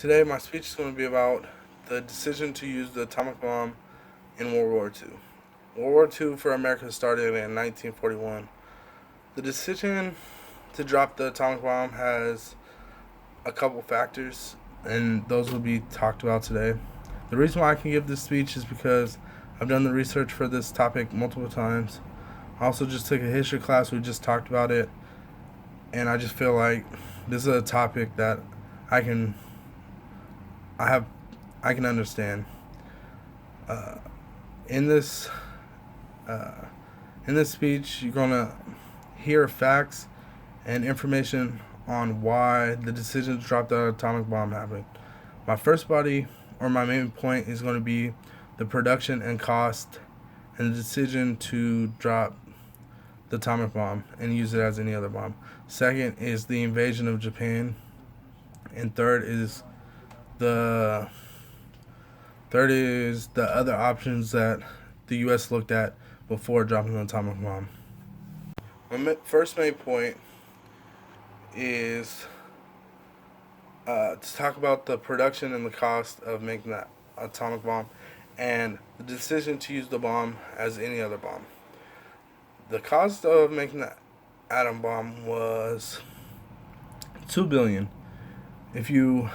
Today, my speech is going to be about the decision to use the atomic bomb in World War II. World War II for America started in 1941. The decision to drop the atomic bomb has a couple factors, and those will be talked about today. The reason why I can give this speech is because I've done the research for this topic multiple times. I also just took a history class, we just talked about it, and I just feel like this is a topic that I can I have I can understand. Uh, in this uh, in this speech, you're gonna hear facts and information on why the decision to drop the atomic bomb happened. My first body or my main point is going to be the production and cost and the decision to drop the atomic bomb and use it as any other bomb. Second is the invasion of Japan, and the third is the other options that the U.S. looked at before dropping the atomic bomb. My first main point is to talk about the production and the cost of making that atomic bomb and the decision to use the bomb as any other bomb. The cost of making the atom bomb was 2 billion. If you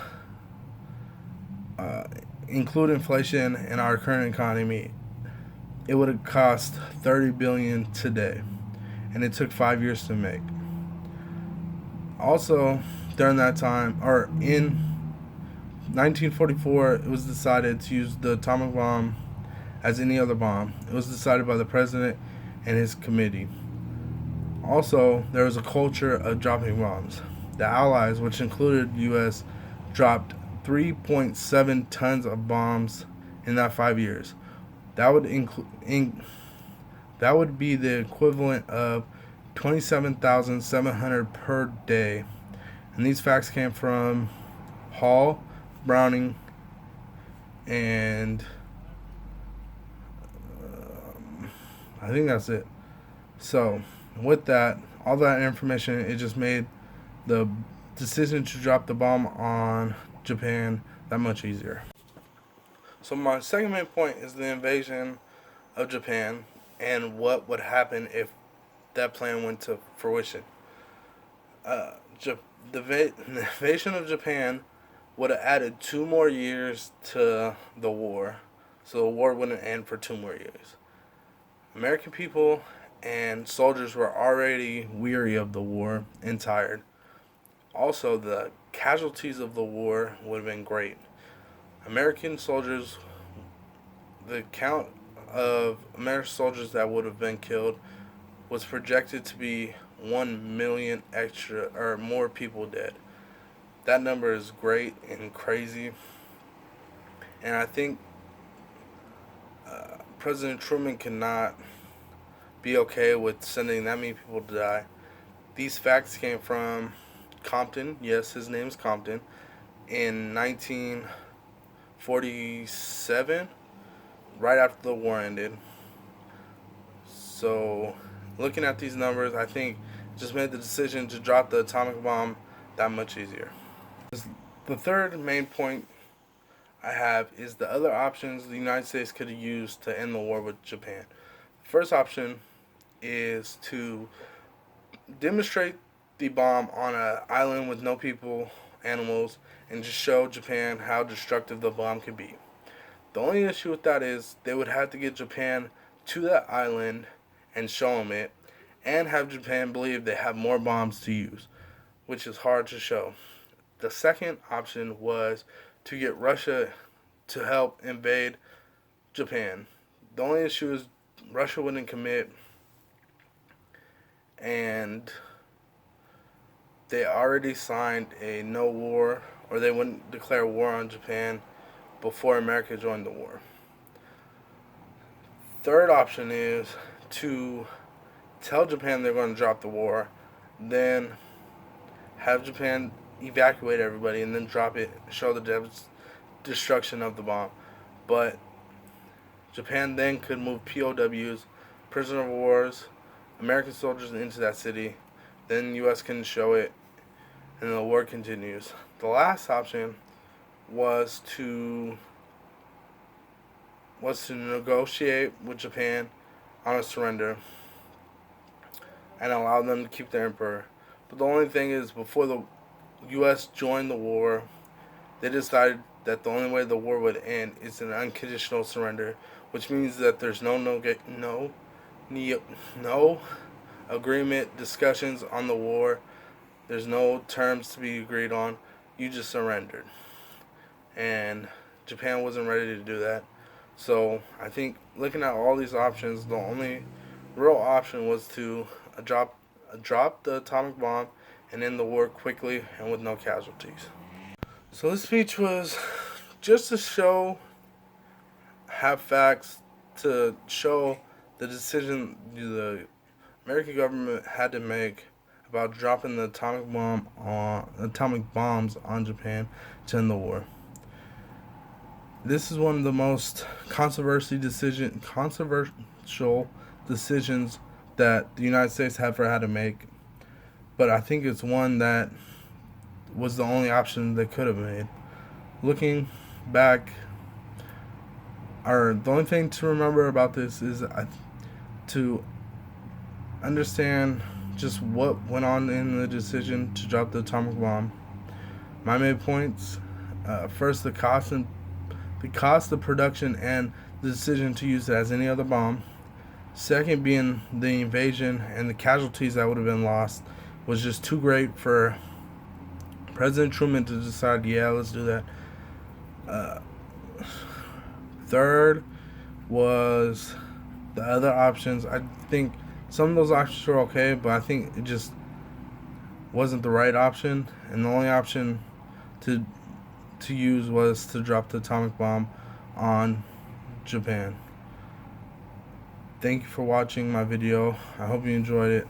uh, include inflation in our current economy, it would have cost 30 billion today, and it took 5 years to make. Also, during that time, or in 1944, it was decided to use the atomic bomb as any other bomb. It was decided by the president and his committee. Also, there was a culture of dropping bombs. The Allies, which included the U.S., dropped 3.7 tons of bombs in that 5 years. That would that would be the equivalent of 27,700 per day. And these facts came from Hall, Browning, and I think that's it. So, with that, all that information, it just made the decision to drop the bomb on Japan that much easier. So, my second main point is the invasion of Japan and what would happen if that plan went to fruition. Uh, the invasion of Japan would have added 2 more years to the war, so the war wouldn't end for 2 more years. American people and soldiers were already weary of the war and tired. Also, the casualties of the war would have been great. American soldiers, the count of American soldiers that would have been killed was projected to be 1 million extra or more people dead. That number is great and crazy, and I think President Truman cannot be okay with sending that many people to die. These facts came from Compton. Yes, his name's Compton. In 1947, right after the war ended. So, looking at these numbers, I think just made the decision to drop the atomic bomb that much easier. The third main point I have is the other options the United States could have used to end the war with Japan. First option is to demonstrate the bomb on an island with no people, animals, and just show Japan how destructive the bomb could be. The only issue with that is they would have to get Japan to that island and show them it, and have Japan believe they have more bombs to use, which is hard to show. The second option was to get Russia to help invade Japan. The only issue is Russia wouldn't commit, and they already signed a no war, or they wouldn't declare war on Japan before America joined the war. Third option is to tell Japan they're going to drop the war, then have Japan evacuate everybody, and then drop it, show the destruction of the bomb. But Japan then could move POWs, prisoner of wars, American soldiers into that city. Then U.S. can show it, and the war continues. The last option was to negotiate with Japan on a surrender and allow them to keep their emperor. But the only thing is, before the U.S. joined the war, they decided that the only way the war would end is an unconditional surrender, which means that there's no agreement, discussions on the war. There's no terms to be agreed on. You just surrendered. And Japan wasn't ready to do that. So I think looking at all these options, the only real option was to drop the atomic bomb and end the war quickly and with no casualties. So this speech was just to have facts, to show the decision the American government had to make about dropping the atomic bombs on Japan to end the war. This is one of the most controversial decisions that the United States ever had to make, but I think it's one that was the only option they could have made. Looking back, the only thing to remember about this is to understand just what went on in the decision to drop the atomic bomb. My main points: first, the cost, the production, and the decision to use it as any other bomb. Second, being the invasion and the casualties that would have been lost was just too great for President Truman to decide, yeah, let's do that. Third was the other options. I think some of those options were okay, but I think it just wasn't the right option, and the only option to use was to drop the atomic bomb on Japan. Thank you for watching my video. I hope you enjoyed it.